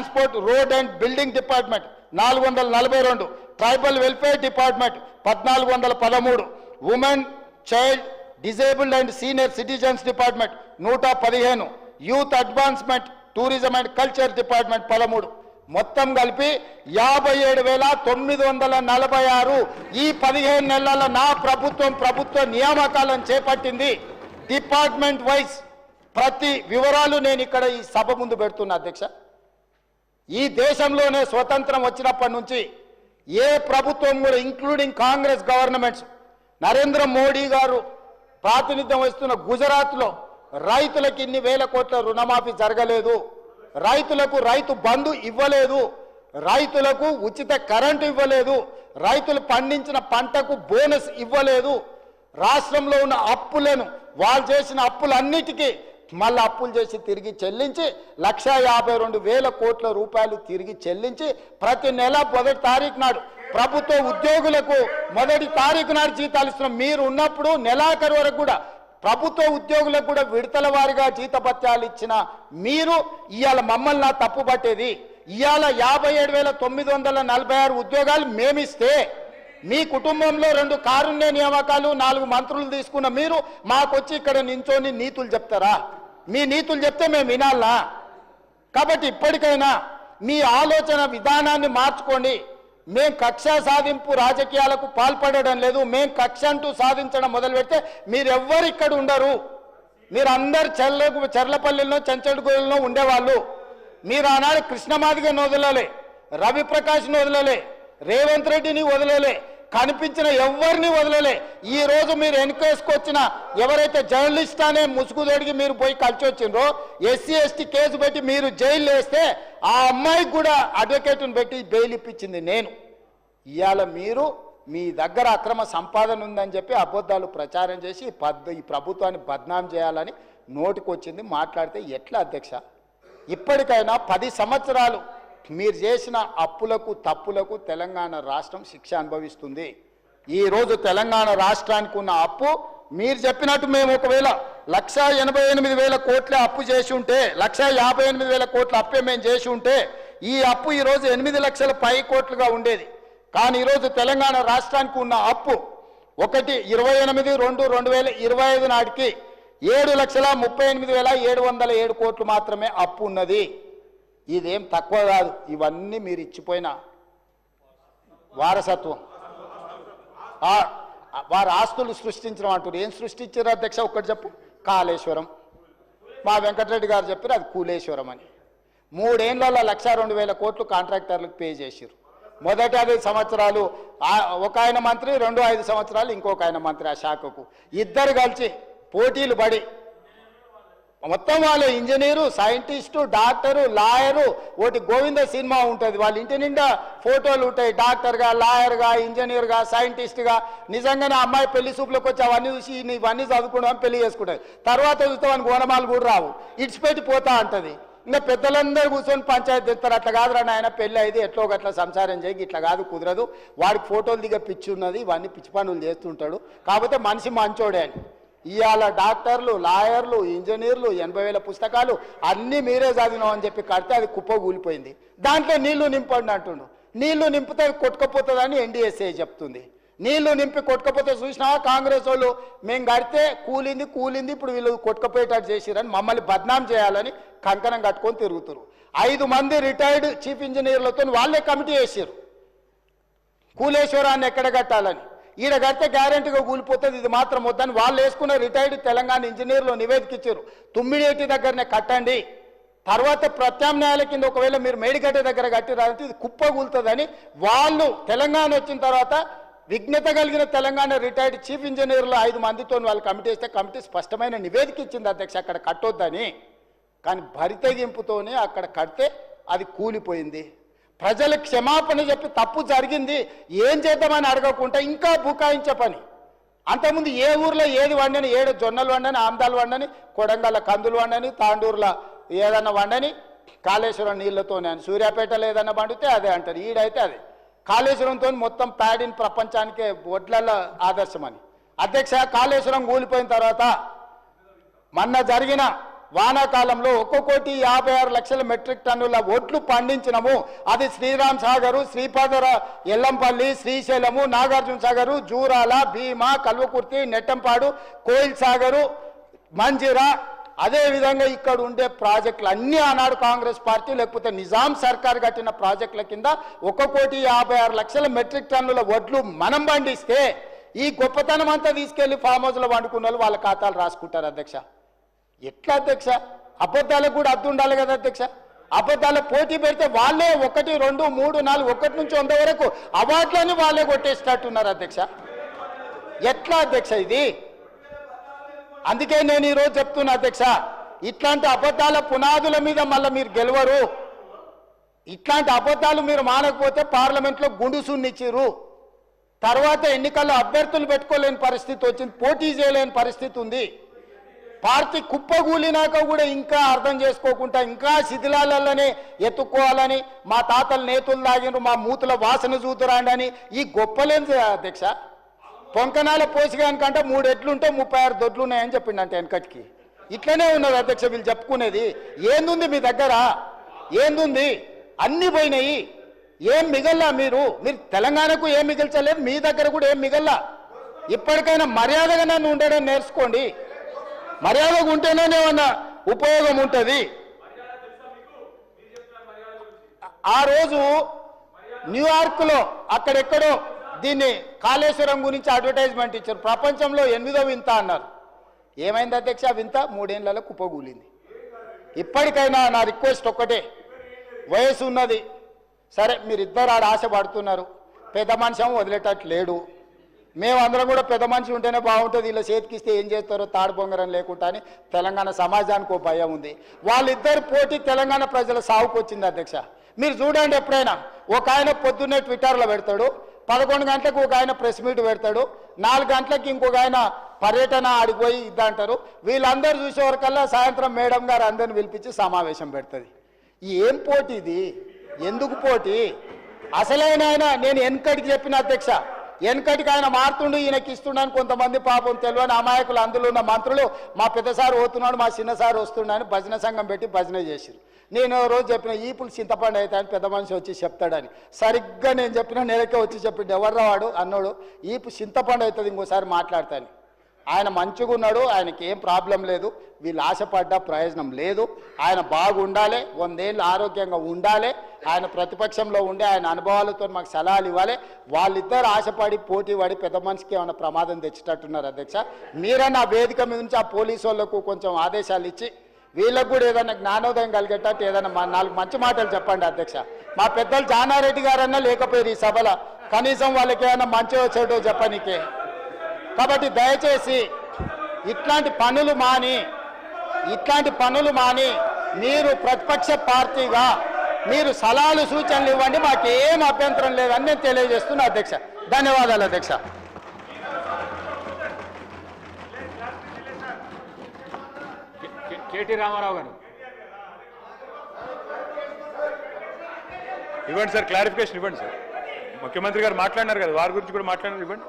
Transport road and building department 442, tribal welfare department 1413, women child disabled and senior citizens department 115, youth advancement tourism and culture department 13, మొత్తం కలిపి 57,946 ఈ 15 నెలల నా ప్రభుత్వ నియామకాలను చేపట్టింది. డిపార్ట్మెంట్ వైజ్ ప్రతి వివరాలు నేను ఇక్కడ ఈ సభ ముందు పెడుతున్నా అధ్యక్ష. ఈ దేశంలోనే స్వతంత్రం వచ్చినప్పటి నుంచి ఏ ప్రభుత్వం కూడా including Congress governments, Narendra Modi గారు ప్రాతినిధ్యం వహిస్తున్న గుజరాత్లో రైతులకు ఇన్ని వేల కోట్ల రుణమాఫీ జరగలేదు, రైతులకు రైతు బంధు ఇవ్వలేదు, రైతులకు ఉచిత కరెంటు ఇవ్వలేదు, రైతులు పండించిన పంటకు బోనస్ ఇవ్వలేదు. రాష్ట్రంలో ఉన్న అప్పులను వాళ్ళు చేసిన అప్పులన్నిటికీ మళ్ళీ అప్పులు చేసి తిరిగి చెల్లించి 1,52,000 కోట్ల రూపాయలు తిరిగి చెల్లించి ప్రతి నెల 1వ తారీఖు నాడు ప్రభుత్వ ఉద్యోగులకు 1వ తారీఖు నాడు జీతాలు ఇస్తున్నాం. మీరు ఉన్నప్పుడు నెలాఖరు వరకు కూడా ప్రభుత్వ ఉద్యోగులకు కూడా విడతల వారీగా జీతభత్యాలు ఇచ్చిన మీరు ఇవాళ మమ్మల్ని నా తప్పు పట్టేది. ఇవాళ 57,946 ఉద్యోగాలు మేమిస్తే మీ కుటుంబంలో 2 కారుణ్య నియామకాలు 4 మంత్రులు తీసుకున్న మీరు మాకొచ్చి ఇక్కడ నించొని నీతులు చెప్తారా? మీ నీతులు చెప్తే మేము వినాలా? కాబట్టి ఇప్పటికైనా మీ ఆలోచన విధానాన్ని మార్చుకోండి. మేం కక్ష సాధింపు రాజకీయాలకు పాల్పడడం లేదు. మేం కక్ష అంటూ సాధించడం మొదలు పెడితే మీరెవ్వరు ఇక్కడ ఉండరు. మీరందరు చెర్లపల్లిలో చెంచడుగూడలో ఉండేవాళ్ళు. మీరు ఆనాడు కృష్ణమాదిగని వదలలే, రవిప్రకాష్ని వదలలే, రేవంత్ రెడ్డిని వదలలే, కనిపించిన ఎవరిని వదలలే. ఈ రోజు మీరు వెనుకేసుకొచ్చిన ఎవరైతే జర్నలిస్ట్ అనే ముసుగు తొడిగి మీరు పోయి కలిసి వచ్చిండ్రో, ఎస్సీ ఎస్టీ కేసు పెట్టి మీరు జైలు వేస్తే ఆ అమ్మాయికి కూడా అడ్వకేట్ని పెట్టి బెయిల్ ఇప్పించింది నేను. ఇవాళ మీరు మీ దగ్గర అక్రమ సంపాదన ఉందని చెప్పి అబద్ధాలు ప్రచారం చేసి ఈ ప్రభుత్వాన్ని బద్నాం చేయాలని నోటికొచ్చింది మాట్లాడితే ఎట్లా అధ్యక్ష? ఇప్పటికైనా 10 సంవత్సరాలు మీరు చేసిన అప్పులకు తప్పులకు తెలంగాణ రాష్ట్రం శిక్ష అనుభవిస్తుంది. ఈరోజు తెలంగాణ రాష్ట్రానికి ఉన్న అప్పు మీరు చెప్పినట్టు మేము ఒకవేళ 1,88,000 కోట్ల అప్పు చేసి ఉంటే, 1,58,000 కోట్ల అప్పే మేము చేసి ఉంటే ఈ అప్పు ఈరోజు 8 లక్షల పై కోట్లుగా ఉండేది. కానీ ఈరోజు తెలంగాణ రాష్ట్రానికి ఉన్న అప్పు 1/28/2/2025 నాటికి 7,38,707 కోట్లు మాత్రమే అప్పు ఉన్నది. ఇదేం తక్కువ కాదు. ఇవన్నీ మీరు ఇచ్చిపోయిన వారసత్వం. వారు ఆస్తులు సృష్టించడం అంటారు. ఏం సృష్టించారు అధ్యక్ష? ఒక్కటి చెప్పు. కాళేశ్వరం. మా వెంకటరెడ్డి గారు చెప్పారు అది కూలేశ్వరం అని. 3 ఏళ్లలో 1,02,000 కోట్లు కాంట్రాక్టర్లకు పే చేశారు. మొదటి 5 సంవత్సరాలు ఒక ఆయన మంత్రి, 5 సంవత్సరాలు ఇంకొక ఆయన మంత్రి. ఆ శాఖకు ఇద్దరు కలిసి పోటీలు పడి మొత్తం వాళ్ళ ఇంజనీరు, సైంటిస్టు, డాక్టరు, లాయరు, ఒకటి గోవింద సినిమా ఉంటుంది. వాళ్ళ ఇంటి నిండా ఫోటోలు ఉంటాయి. డాక్టర్గా, లాయర్గా, ఇంజనీర్గా, సైంటిస్ట్గా. నిజంగానే అమ్మాయి పెళ్లి చూపులకు వచ్చి అవన్నీ చూసి ఇవన్నీ చదువుకుంటాం, పెళ్లి చేసుకుంటుంది. తర్వాత చూస్తామని గోనమాలు కూడా రావు, ఇడిచిపెట్టి పోతా అంటది. ఇంకా పెద్దలందరూ కూర్చొని పంచాయతీ తెస్తారు. అట్లా కాదురా నాయన, పెళ్ళి అయితే ఎట్లో గట్లా సంసారం చేయి, ఇట్లా కాదు, కుదరదు, వాడికి ఫోటోలు దిగ పిచ్చి ఉన్నది, ఇవన్నీ పిచ్చి పనులు చేస్తుంటాడు, కాకపోతే మనిషి మంచోడే అని. ఇవాళ డాక్టర్లు, లాయర్లు, ఇంజనీర్లు 80,000 పుస్తకాలు అన్నీ మీరే చదివినాం అని చెప్పి కడితే అది కుప్ప కూలిపోయింది. దాంట్లో నీళ్లు నింపండి అంటుండు. నీళ్లు నింపితే కొట్టుకపోతుందని ఎన్డీఎస్ఏ చెప్తుంది. నీళ్లు నింపి కొట్టుకపోతే చూసినావా కాంగ్రెస్ వాళ్ళు, మేము కడితే కూలింది ఇప్పుడు వీళ్ళు కొట్టుకపోయేటట్టు చేసిరని మమ్మల్ని బద్నాం చేయాలని కంకణం కట్టుకొని తిరుగుతారు. 5 మంది రిటైర్డ్ చీఫ్ ఇంజనీర్లతో వాళ్ళే కమిటీ వేసారు కూలేశ్వరాన్ని ఎక్కడ కట్టాలని. ఈడ కడితే గ్యారెంటీగా కూలిపోతుంది, ఇది మాత్రం వద్దని వాళ్ళు వేసుకున్న రిటైర్డ్ తెలంగాణ ఇంజనీర్లు నివేదిక ఇచ్చారు. తుమ్మిడేటి దగ్గరనే కట్టండి, తర్వాత ప్రత్యామ్నాయాల కింద ఒకవేళ మీరు మేడిగడ్డ దగ్గర కట్టిరాలంటే ఇది కుప్ప కూలుతుందని వాళ్ళు తెలంగాణ వచ్చిన తర్వాత విజ్ఞత కలిగిన తెలంగాణ రిటైర్డ్ చీఫ్ ఇంజనీర్లు 5 మందితో వాళ్ళు కమిటీ వేస్తే కమిటీ స్పష్టమైన నివేదిక ఇచ్చింది అధ్యక్ష అక్కడ కట్టొద్దని. కానీ భరితెగింపుతోనే అక్కడ కడితే అది కూలిపోయింది. ప్రజల క్షమాపణ చెప్పి తప్పు జరిగింది ఏం చేద్దామని అడగకుండా ఇంకా బుకాయించే పని. అంతకుముందు ఏ ఊర్లో ఏది వండని, 7 జొన్నలు వండని, ఆమ్దాలు వండని, కొడంగల్ కందులు వండని, తాండూరులో ఏదన్నా వండని, కాళేశ్వరం నీళ్లతోనే అని. సూర్యాపేటలో ఏదన్నా పండితే అదే అంటారు, ఈడైతే అదే. కాళేశ్వరంతో మొత్తం ప్యాడిన్ ప్రపంచానికే వడ్లల ఆదర్శమని. అధ్యక్ష కాళేశ్వరం కూలిపోయిన తర్వాత మొన్న జరిగిన వానాకాలంలో 1,56,00,000 మెట్రిక్ టన్నుల ఒడ్లు పండించినము. అది శ్రీరామ్ సాగరు, శ్రీపాదర ఎల్లంపల్లి, శ్రీశైలము, నాగార్జున సాగరు, జూరాల, భీమా, కల్వకుర్తి, నెట్టంపాడు, కోయిల్ సాగరు, మంజిరా, అదేవిధంగా ఇక్కడ ఉండే ప్రాజెక్టులు అన్నీ ఆనాడు కాంగ్రెస్ పార్టీ లేకపోతే నిజాం సర్కార్ కట్టిన ప్రాజెక్టుల కింద 1,56,00,000 మెట్రిక్ టన్నుల ఒడ్లు మనం పండిస్తే ఈ గొప్పతనం అంతా తీసుకెళ్లి ఫామ్ హౌస్లో వండుకున్న వాళ్ళు వాళ్ళ ఖాతాలు రాసుకుంటారు అధ్యక్ష. ఎట్లా అధ్యక్ష? అబద్ధాలకు కూడా అర్థం ఉండాలి కదా అధ్యక్ష. అబద్ధాల పోటీ పెడితే వాళ్ళే 1, 2, 3, 4 1 నుంచి 100 వరకు అవార్డులని వాళ్ళే కొట్టేసేటట్టున్నారు అధ్యక్ష. ఎట్లా అధ్యక్ష ఇది? అందుకే నేను ఈరోజు చెప్తున్నా అధ్యక్ష, ఇట్లాంటి అబద్ధాల పునాదుల మీద మళ్ళీ మీరు గెలవరు. ఇట్లాంటి అబద్ధాలు మీరు మానకపోతే పార్లమెంట్లో గుండుసున్నిచ్చిర్రు. తర్వాత ఎన్నికల్లో అభ్యర్థులు పెట్టుకోలేని పరిస్థితి వచ్చింది, పోటీ చేయలేని పరిస్థితి ఉంది. పార్టీ కుప్పగూలినాక కూడా ఇంకా అర్థం చేసుకోకుండా ఇంకా శిథిలాలనే ఎత్తుక్కోవాలని మా తాతలు నేతులు తాగినారు, మా మూతుల వాసన చూతురాండని ఈ గొప్పలేని అధ్యక్ష. పొంకనాల పోసిగానికంటే 3 ఎడ్లుంటే 36 దొడ్లు ఉన్నాయని చెప్పిండంటే వెనకటికి. ఇట్లనే ఉన్నది అధ్యక్ష వీళ్ళు చెప్పుకునేది. ఏందుంది మీ దగ్గర? ఏందుంది? అన్ని పోయినాయి. ఏం మిగల్లా? మీరు తెలంగాణకు ఏం మిగిల్చలేదు, మీ దగ్గర కూడా ఏం మిగల్లా. ఇప్పటికైనా మర్యాదగా నన్ను ఉండడం నేర్చుకోండి. మర్యాదగా ఉంటేనే ఏమన్నా ఉపయోగం ఉంటుంది. ఆ రోజు న్యూయార్క్లో అక్కడెక్కడో దీన్ని కాళేశ్వరం గురించి అడ్వర్టైజ్మెంట్ ఇచ్చారు. ప్రపంచంలో 8వ వింత అన్నారు. ఏమైంది అధ్యక్ష? వింత 3 ఏళ్లలో కుప్పగూలింది. ఇప్పటికైనా నా రిక్వెస్ట్ ఒక్కటే, వయసు ఉన్నది సరే, మీరిద్దరు ఆడ ఆశ పడుతున్నారు. పెద్ద మనిషి వదిలేటట్టు లేడు. మేమందరం కూడా పెద్ద మనిషి ఉంటేనే బాగుంటుంది, ఇలా చేతికిస్తే ఏం చేస్తారో తాడు బొంగరం లేకుండా అని తెలంగాణ సమాజానికి ఒక భయం ఉంది. వాళ్ళిద్దరు పోటీ తెలంగాణ ప్రజల సావుకు వచ్చింది అధ్యక్ష. మీరు చూడండి, ఎప్పుడైనా ఒక ఆయన పొద్దున్నే ట్విట్టర్లో పెడతాడు, 11 గంటలకు ఒక ఆయన ప్రెస్ మీట్ పెడతాడు, 4 గంటలకు ఇంకొక ఆయన పర్యటన ఆడిపోయి ఇద్దంటారు. వీళ్ళందరూ చూసేవరకల్లా సాయంత్రం మేడం గారు అందరిని పిలిపించి సమావేశం పెడుతుంది. ఏం పోటీ ఇది? ఎందుకు పోటీ? అసలైన ఆయన నేను వెనకటికి చెప్పిన అధ్యక్ష, వెనకటికి ఆయన మారుతుండు, ఈయనకి ఇస్తుండని కొంతమంది పాపం తెలియని అమాయకులు అందులో ఉన్న మంత్రులు మా పెద్దసారి పోతున్నాడు, మా చిన్నసారి వస్తున్నాడని భజన సంఘం పెట్టి భజన చేసిరు. నేను రోజు చెప్పిన ఈపులు చింతపండు అవుతాయని పెద్ద మనిషి వచ్చి చెప్తాడని. సరిగ్గా నేను చెప్పిన నెలకే వచ్చి చెప్పిండు, ఎవర్రా వాడు అన్నాడు, ఈపు చింతపండు అవుతుంది ఇంకోసారి మాట్లాడతాను. ఆయన మంచిగా ఉన్నాడు, ఆయనకి ఏం ప్రాబ్లం లేదు, వీళ్ళు ఆశపడ్డ ప్రయోజనం లేదు. ఆయన బాగుండాలి, 100 ఏళ్ళు ఆరోగ్యంగా ఉండాలి, ఆయన ప్రతిపక్షంలో ఉండే ఆయన అనుభవాలతో మాకు సలహాలు ఇవ్వాలి. వాళ్ళిద్దరు ఆశపడి పోటీ పడి పెద్ద మనిషికి ఏమైనా ప్రమాదం తెచ్చేటట్టున్నారు అధ్యక్ష. మీరన్నా ఆ వేదిక మీద నుంచి ఆ పోలీసు వాళ్ళకు కొంచెం ఆదేశాలు ఇచ్చి వీళ్ళకు కూడా ఏదైనా జ్ఞానోదయం కలిగేటట్టు ఏదైనా 4 మంచి మాటలు చెప్పండి అధ్యక్ష. మా పెద్దలు జానారెడ్డి గారన్నా లేకపోయారు ఈ సభలో, కనీసం వాళ్ళకి ఏమైనా మంచి వచ్చేటో చెప్పనీకే. కాబట్టి దయచేసి ఇట్లాంటి పనులు మాని మీరు ప్రతిపక్ష పార్టీగా మీరు సలహాలు సూచనలు ఇవ్వండి, మాకేం అభ్యంతరం లేదని నేను తెలియజేస్తున్నా అధ్యక్ష. ధన్యవాదాలు అధ్యక్ష. కేటీ రామారావు గారు ఇవ్వండి సార్, క్లారిఫికేషన్ ఇవ్వండి సార్. ముఖ్యమంత్రి గారు మాట్లాడినారు కదా, వారి గురించి కూడా మాట్లాడినారు, ఇవ్వండి.